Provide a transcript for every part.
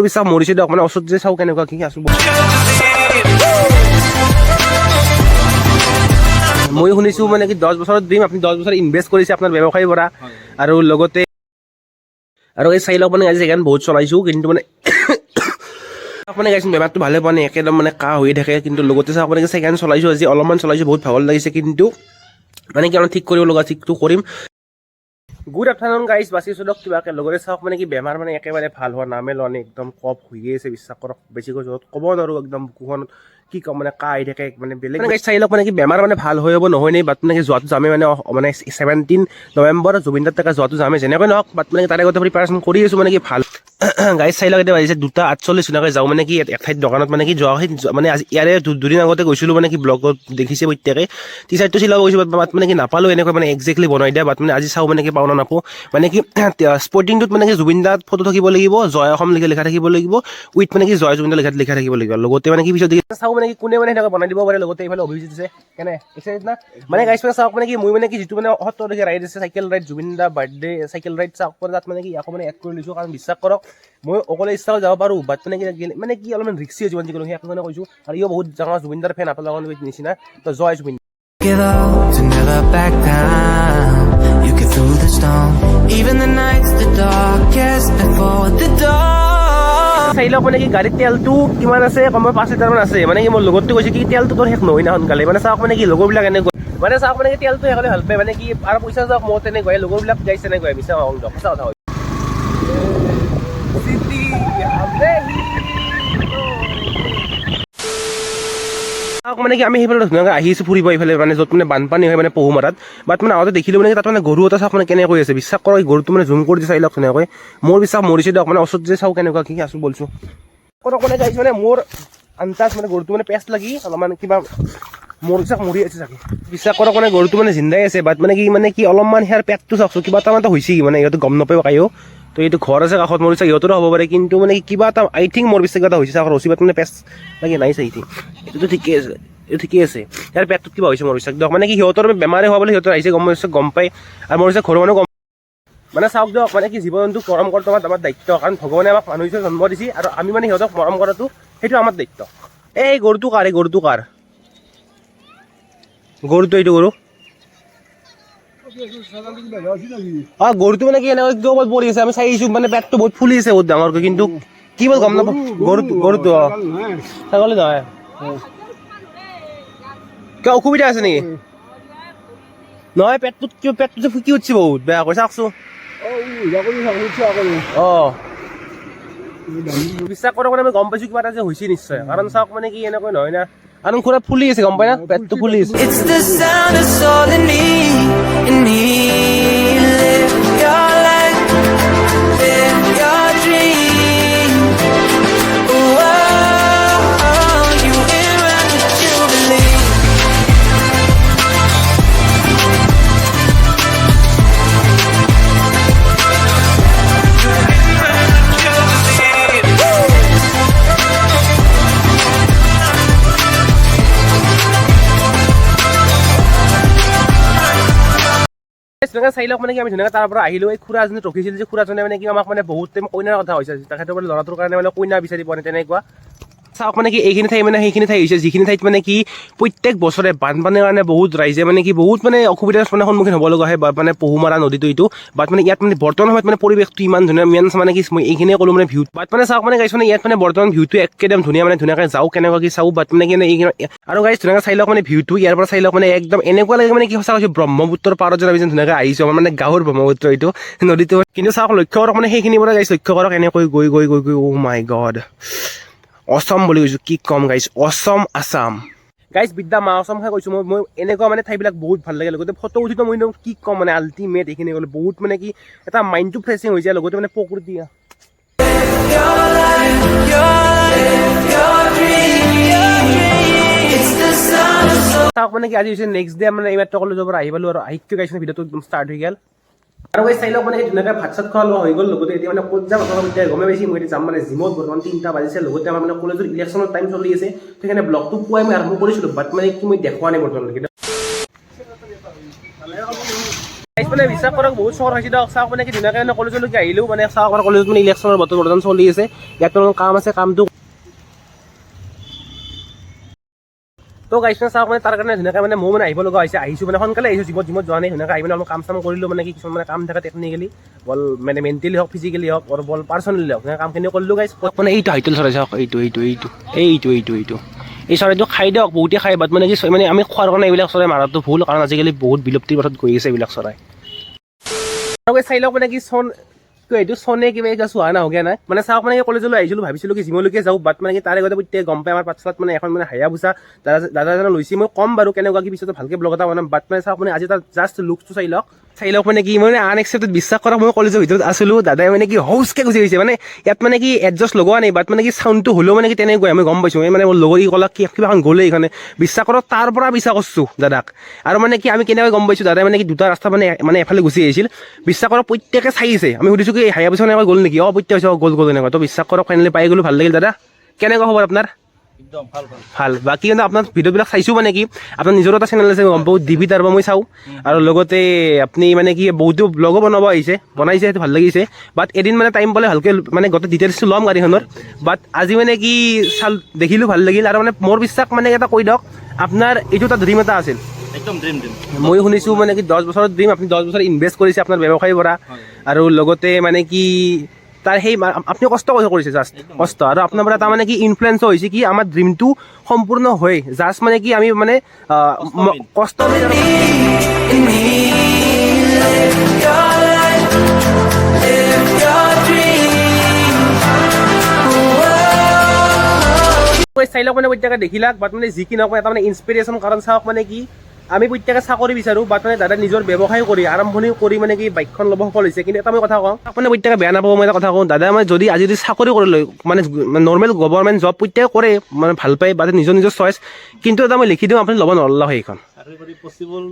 বিশ্বাস মৰিছে দিয়ক মানে ওচৰত যে চাওঁ কেনেকুৱা কি আছো মই শুনিছোঁ মানে কি 10 বছৰত দিম আপুনি 10 বছৰ ইনভেষ্ট কৰিছে আপোনাৰ ব্যৱসায়ৰ পৰা আৰু লগতে আৰু এই চাই লওক মানে আজি জেগান বহুত চলাইছোঁ কিন্তু মানে মানে গাইছোঁ বেমাৰটো ভালে পোৱা নাই একদম মানে কাহ হৈ থাকে কিন্তু লগতে চাওক মানে ছেকেণ্ড চলাইছোঁ আজি অলপমান চলাইছোঁ বহুত ভাগৰ লাগিছে কিন্তু মানে কি ঠিক কৰিব লগা ঠিকটো কৰিম গুড আফটাৰনুন গাইজ বাচিছোঁ দিয়ক কিবাকৈ লগতে চাওক মানে কি বেমাৰ মানে একেবাৰে ভাল হোৱা নামে লোৱা নাই একদম কফ হৈয়ে আছে বিশ্বাস কৰক বেছিকৈ য'ত ক'ব নোৱাৰোঁ একদম বুকুখনত কি ক'ম মানে কাহ আহি থাকে মানে বেলেগ গাইজ চাই লওক মানে কি বেমাৰ মানে ভাল হৈ হ'ব নহয় নে বাট মানে কি যোৱাটো যামে মানে 17 নৱেম্বৰ জুবিন দাৰ টাকা যোৱাটো যামে যেনেকৈ নহওক বাট মানে তাৰে আগতে প্ৰিপাৰেশ্যন কৰি আছোঁ মানে কি ভাল গাইজ চাই লওক এতিয়া বাজিছে 2:48 ধুনীয়াকৈ যাওঁ মানে কি এক ঠাইত দোকানত মানে কি যোৱা মানে আজি ইয়াৰে দুদিন আগতে গৈছিলোঁ মানে কি ব্লগত দেখিছে প্ৰত্যেকে টি চাৰ্টটো চিলাব গৈছোঁ বাট মানে কি নাপালোঁ এনেকৈ মানে একজেক্টলি বনাই দিয়া বাট মানে আজি চাওঁ মানে কি পাওঁ না নাপাওঁ মানে কি স্পৰ্টিংটোত মানে কি জুবিন দাৰ ফটো থাকিব লাগিব জয় অসম লিখা থাকিব লাগিব উইথ মানে কি জয় জুবিন দা লিখা থাকিব লাগিব লগতে মানে কি পিছত চাওঁ মানে কি কোনে মানে সেনেকৈ বনাই দিব পাৰে লগতে এইফালে অভিজিত আছে কেনে এক্সাইটেড না মানে গাইছ মানে চাওক মানে কি মই মানে কি যিটো মানে 70 তাৰিখে ৰাইড আছে চাইকেল ৰাইড জুবিন দা বাৰ্থডে চাইকেল ৰাইড চাওক তাত মানে কি আকৌ মানে এড কৰি লৈছোঁ কাৰণ বিশ্বাস কৰক মই অকলে ইচ্ছা যাব পাৰোঁ বাট মানে কি অলপমান ৰিক্সি যিমান যিকোনো সেই কাৰণে কৈছোঁ আৰু ইও বহুত ডাঙৰ জুবিন দাৰ ফেন আপোনালোকৰ নিচিনা তো জয় Zubeen Give up to never back down. You get through the storm, even the nights the darkest before the dawn. চাই লওক মানে কি গাড়ীত তেলটো কিমান আছে কমেও 5 লিটাৰমান আছে মানে কি মোৰ লগতো কৈছে কি তেলটো তোৰ শেষ নহয় না সোনকালে মানে চাওক মানে কি লগৰবিলাক এনেকৈ মানে চাওক মানে কি তেলটো শেষ হ'লে ভাল পায় মানে কি আৰু পইচা যাওক মোৰ তেনেকুৱাই লগৰবিলাক যাইছে তেনেকুৱাই মিছা সঁচা কথা মানে কি আমি সেইফালে ধুনীয়াকৈ আহিছোঁ ফুৰিব এইফালে মানে য'ত মানে বানপানী হয় মানে পহুমাৰাত বাট মানে আগতে দেখিলোঁ মানে তাত মানে গৰু এটা চাওক মানে কেনেকৈ আছে বিশ্বাস কৰক গৰুটো মানে জুম কৰি দি চাই লওক ধুনীয়াকৈ মোৰ বিশ্বাস মৰিছে দিয়ক মানে ওচৰত যে চাওঁ কেনেকুৱা কি আছোঁ বলছোঁ কৰক মানে গাইছোঁ মানে মোৰ আন্তাজ মানে গৰুটো মানে পেষ্ট লাগি অলপমান কিবা মোৰ বিশ্বাস মৰি আছে চাগে বিশ্বাস কৰক মানে গৰুটো মানে জিন্দাই আছে বাট মানে কি অলপমান সেয়াৰ পেটটো চাওকচোন কিবা এটা মানে হৈছে মানে ইহঁতে গম নাপায় কায়ো তো এইটো ঘৰ আছে কাষত মোৰ বিশ্বাস ইহঁতৰো হ'ব পাৰে কিন্তু মানে কিবা এটা আই থিংক মোৰ বিশ্বাস কিবা এটা হৈছে চাওক ৰচিবাত মানে পেষ্ট লাগি নাই চাই এইটোতো ঠিকেই আছে এইটো ঠিকেই আছে ইয়াৰ পেটটোত কিবা হৈছে মোৰ বিশ্বাস দিয়ক মানে কি সিহঁতৰ বেমাৰে হোৱা বুলি সিহঁতৰ আহিছে গম পায় আৰু মোৰ বিশ্বাস ঘৰৰ মানুহ গম মানে চাওক দিয়ক মানে কি জীৱ জন্তুক মৰম কৰাটো আমাৰ দায়িত্ব কাৰণ ভগৱানে আমাক মানুহ হিচাপে জন্ম দিছে আৰু আমি মানে সিহঁতক মৰম কৰাটো সেইটো আমাৰ দায়িত্ব এই গৰুটো কাৰ গৰুটো এইটো গৰু গৰুটো মানে কি এনেকৈ ক'ৰবাত পৰি আছে আমি চাই আহিছোঁ মানে পেটটো বহুত ফুলি আছে বহুত ডাঙৰকৈ কিন্তু কি বল গম নাপাওঁ গৰুটো ছাগলী নহয় কিয় অসুবিধা আছে নেকি নহয় পেটটোত ফুকি উঠিছে বহুত বেয়া কৰি চাওকচোন অঁ বিশ্বাস কৰক মানে আমি গম পাইছোঁ কিবা এটা যে হৈছে নিশ্চয় কাৰণ চাওক মানে কি এনেকৈ নহয় না আৰু খুৰা ফুলি আছে গম পাই না পেটটো ফুলি আছে It's the sound of soul in me. Live your life, live your dream. Oh, you in rapid jubilee. চাই লওক মানে কি আমি ধুনীয়াকৈ তাৰ পৰা আহিলোঁ এই খুৰাজনে ৰখিছিল যে খুৰাজনে মানে কি আমাক মানে বহুত টাইম কইনাৰ কথা হৈছে তেখেতৰ মানে ল'ৰাটোৰ কাৰণে মানে কইনা বিচাৰি পোৱা নাই তেনেকুৱা চাওক মানে কি এইখিনি ঠাই মানে সেইখিনি ঠাই হৈছে যিখিনি ঠাইত মানে কি প্ৰত্যেক বছৰে বানপানীৰ কাৰণে বহুত ৰাইজে মানে কি বহুত মানে অসুবিধাৰ মানে সন্মুখীন হ'ব লগা হয় মানে পহুমাৰা নদীটো এইটো বাট মানে ইয়াত মানে বৰ্তমান সময়ত মানে পৰিৱেশটো ইমান ধুনীয়া মানে কি মই এইখিনিয়ে ক'লোঁ মানে ভিউ বাট মানে চাওক মানে গাইছ মানে ইয়াত মানে বৰ্তমান ভিউটো একদম ধুনীয়া মানে ধুনীয়াকৈ যাওঁ কেনেকুৱা কি চাওঁ বাট মানে কি আৰু গাইছ ধুনীয়াকৈ চাই লওক মানে ভিউটো ইয়াৰ পৰা চাই লওক মানে একদম এনেকুৱা লাগে মানে কি সঁচা কৈছোঁ ব্ৰহ্মপুত্ৰৰ পাৰত যেন আমি যেন ধুনীয়াকৈ আহিছোঁ আমাৰ মানে গাঁৱৰ ব্ৰহ্মপুত্ৰ এইটো নদীটো কিন্তু চাওক লক্ষ্য কৰক মানে সেইখিনিৰ পৰা গাইছ লক্ষ্য কৰক এনেকৈ গৈ অ' মাই গড অসম বুলি কৈছোঁ কি ক'ম গাইছ অসম আছাম গাইছ বিদ্যা মা অসম খাই কৈছোঁ মই এনেকুৱা মানে ঠাইবিলাক বহুত ভাল লাগে লগতে ফটো উঠিতো মই কি ক'ম মানে আল্টিমেট এইখিনি গ'লে বহুত মানে কি এটা মাইণ্ডটো ফ্ৰেছিং হৈ যায় লগতে মানে প্ৰকৃতি চাওক মানে কি আজি হৈছে নেক্সট ডে মানে এইমাত্ৰ কলেজৰ পৰা আহি পালোঁ আৰু আহিকে গাইছ ভিডিঅ'টো একদম ষ্টাৰ্ট হৈ গ'ল আৰু এই চাই লওক মানে ধুনীয়াকৈ ভাত চাত খোৱা লোৱা হৈ গ'ল লগতে এতিয়া মানে ক'ত যাম আপোনালোকে এতিয়া গমে পাইছে মই যাম মানে জিমত বৰ্তমান 3টা বাজিছে লগতে আমাৰ মানে কলেজৰ ইলেকশ্যনৰ টাইম চলি আছে সেইকাৰণে ব্লগটো পুৱাই মই আৰম্ভ কৰিছিলোঁ বাট মানে কি মই দেখুওৱা নাই বৰ্তমানলৈকে মানে বিশ্বাস কৰক বহুত চহৰ হৈছে দিয়ক চাওক মানে কি ধুনীয়াকৈ মানে কলেজলৈকে আহিলোঁ মানে চাওক আমাৰ কলেজত মানে ইলেকশ্যনৰ বৰ্তমান চলি আছে ইয়াত অলপ কাম আছে কামটো তো গাইছ চাওক মানে তাৰ কাৰণে ধুনীয়াকৈ মানে মই মানে আহিব লগা হৈছে আহিছোঁ মানে সোনকালে আহিছোঁ জিমত যোৱা নাই ধুনীয়াকৈ আহি মানে অলপ কাম চাম কৰিলোঁ মানে কি কিছুমান মানে কাম থাকে টেকনিকেলি বল মানে মেণ্টেলি হওক ফিজিকেলি হওক আৰু বল পাৰ্চনেলি হওক কামখিনি কৰিলোঁ গাইছ মানে এইটো হাইটেল চৰাই চাওক এইটো এই চৰাইটো খাই দিয়ক বহুতে খাই বাট মানে কি মানে আমি খোৱাৰ কাৰণে এইবিলাক চৰাই মাৰাটো ভুল কাৰণ আজিকালি বহুত বিলুপ্তিৰ পথত গৈ আছে এইবিলাক চৰাই আৰু চাই লওক মানে কি এইটো চনে কিবা এটা চোৱা নহগে নাই মানে চাওক মানে কলেজলৈ আহিছিলোঁ ভাবিছিলোঁ কি জিমলৈকে যাওঁ বাট মানে কি তাৰে আগতে প্ৰত্যেক গম পাই আমাৰ পাঠশালাত মানে এখন মানে হায়াবুছা দাদা এজনে লৈছে মই কম বাৰু কেনেকুৱা কি পিছতে ভালকৈ ব্লগ এটা বনাম বাট মানে চাওক মানে আজি তাৰ জাষ্ট লুকটো চাই লওক মানে কি মানে আনএক্সপেক্টেড বিশ্বাস কৰা মই কলেজৰ ভিতৰত আছিলোঁ দাদাই মানে কি হৌচকৈ গুচি গৈছে মানে ইয়াত মানে কি এডজাষ্ট লগোৱা নাই বাট মানে কি চাউণ্ডটো হ'লেও মানে কি তেনেকুৱাই আমি গম পাইছোঁ মানে মোৰ লগৰী ক'লাক কি কিবা এখন গ'লে এইখনে বিশ্বাস কৰক তাৰ পৰা বিশ্বাস কৰিছোঁ দাদাক আৰু মানে কি আমি কেনেকৈ গম পাইছোঁ দাদাই মানে কি দুটা ৰাস্তা মানে এফালে গুচি আহিছিল বিশ্বাস কৰক প্ৰত্যেকে চাইছে আমি সুধিছোঁ কি হায়াবুছা এনেকৈ গ'ল নেকি প্ৰত্যেক গ'ল এনেকুৱা তো বিশ্বাস কৰক ফাইনেলি পাই গ'লোঁ ভাল লাগিল দাদা কেনেকুৱা খবৰ আপোনাৰ ভাল বাকী কিন্তু আপোনাৰ ভিডিঅ'বিলাক চাইছোঁ মানে কি আপোনাৰ নিজৰ এটা চেনেল আছে গম পাওঁ ডিবি তাৰ পৰা মই চাওঁ আৰু লগতে আপুনি মানে কি বহুতো ব্লগো বনাইছে সেইটো ভাল লাগিছে বাট এদিন মানে টাইম পালে ভালকৈ মানে গোটেই ডিটেইলছটো ল'ম গাড়ীখনৰ বাট আজি মানে কি দেখিলোঁ ভাল লাগিল আৰু মানে মোৰ বিশ্বাস মানে এটা কৈ দিয়ক আপোনাৰ এইটো এটা ড্ৰিম এটা আছিল একদম ড্ৰিম মই শুনিছোঁ মানে কি 10 বছৰৰ ড্ৰিম আপুনি 10 বছৰ ইনভেষ্ট কৰিছে আপোনাৰ ব্যৱসায়ৰ পৰা আৰু লগতে মানে কি তাৰ সেই আপুনি কষ্ট কৰিছে জাষ্ট কষ্ট আৰু আপোনাৰ পৰা তাৰমানে কি ইনফ্লুৱেঞ্চ হৈছে কি আমাৰ ড্ৰিমটো সম্পূৰ্ণ হয় জাষ্ট মানে কি আমি মানে কষ্ট চাই লওক মানে প্ৰত্যেকে দেখিলাক বাট মানে যি কি নকয় এটা মানে ইনস্পিৰেশ্যন কাৰণ চাওক মানে কি আমি প্ৰত্যেকে চাকৰি বিচাৰোঁ বাট মানে দাদা নিজৰ ব্যৱসায় কৰি আৰম্ভণি কৰি মানে কি বাইকখন ল'ব সফল হৈছে কিন্তু এটা মই কথা কওঁ মানে প্ৰত্যেকে বেয়া নাপাব মই এটা কথা কওঁ দাদা মানে যদি আজি চাকৰি কৰি লয় মানে নৰ্মেল গভৰ্ণমেণ্ট জব প্ৰত্যেকে কৰে মানে ভাল পায় বা নিজৰ চইচ কিন্তু এটা মই লিখি দিওঁ আপুনি ল'ব নল'লা হয় সেইখন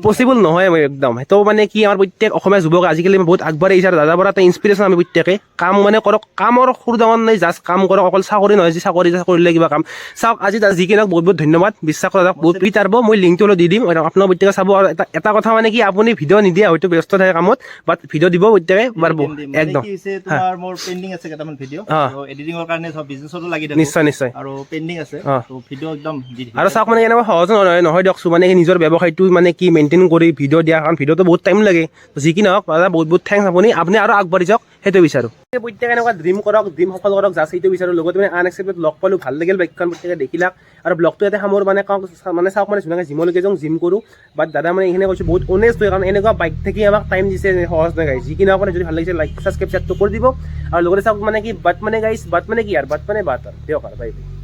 পচিবল নহয় মই একদম সেইটো মানে কি আমাৰ প্ৰত্যেক অসমীয়া যুৱক আজিকালি বহুত আগবাঢ়ি আহিছে আৰু দাদাৰ পৰা এটা ইনস্পিৰেশ্যন আমি প্ৰত্যেকে কাম মানে কৰক কামৰ সৰু ডাঙৰ নাই জাষ্ট কাম কৰক অকল চাকৰি নহয় যে চাকৰি কৰিলে কিবা কাম চাওক আজি যি কি নহওক বহুত ধন্যবাদ বিশ্বাস কৰা বহুত পিটাৰব মই লিংকটো অলপ দি দিম আপোনাৰ প্ৰত্যেকে চাব আৰু এটা কথা মানে কি আপুনি ভিডিঅ' নিদিয়া হয়তো ব্যস্ত থাকে কামত বাট ভিডিঅ' দিব প্ৰত্যেকে পাৰিব একদম তোমাৰ মোৰ পেন্ডিং আছে কেইটামান ভিডিঅ' এডিটিঙৰ কাৰণে সব বিজনেছতো লাগি থাকে নিশ্চয় আৰু পেন্ডিং আছে তো ভিডিঅ' একদম দি দিম আৰু চাওক মানে এনেকুৱা সহজ নহয় দিয়কচোন মানে নিজৰ ব্যৱসায়টো মানে কি মেইনটেইন কৰি ভিডিঅ' দিয়া কাৰণ ভিডিঅ'টো বহুত টাইম লাগে যি কি নহওক দাদা বহুত থেংকছ আপুনি আৰু আগবাঢ়ি যাওক সেইটো বিচাৰোঁ প্ৰত্যেকে এনেকুৱা ড্ৰিম কৰক ড্ৰিম সফল কৰক জাষ্ট সেইটো বিচাৰোঁ লগতে মানে আনএক্সপেক্টেড লগ পালোঁ ভাল লাগিল বাইকখন প্ৰত্যেকে দেখিলাক আৰু ব্লগটো ইয়াতে সামোৰ মানে মানে চাওক মানে ধুনীয়াকৈ জিমলৈকে যাওঁ জিম কৰোঁ বাট দাদা মানে এইখিনি কৈছোঁ বহুত অনেষ্ট হয় কাৰণ এনেকুৱা বাইক থাকি আমাক টাইম দিছে সহজ নাই গাইছ যি কি নহওক মানে যদি ভাল লাগিছে লাইক ছাবস্ক্ৰাইব কৰি দিব আৰু লগতে চাওক মানে কি বাট মানে গাইছ বাট মানে কি আৰু বাট মানে বাট আৰু দিয়ক আৰু বাই বাই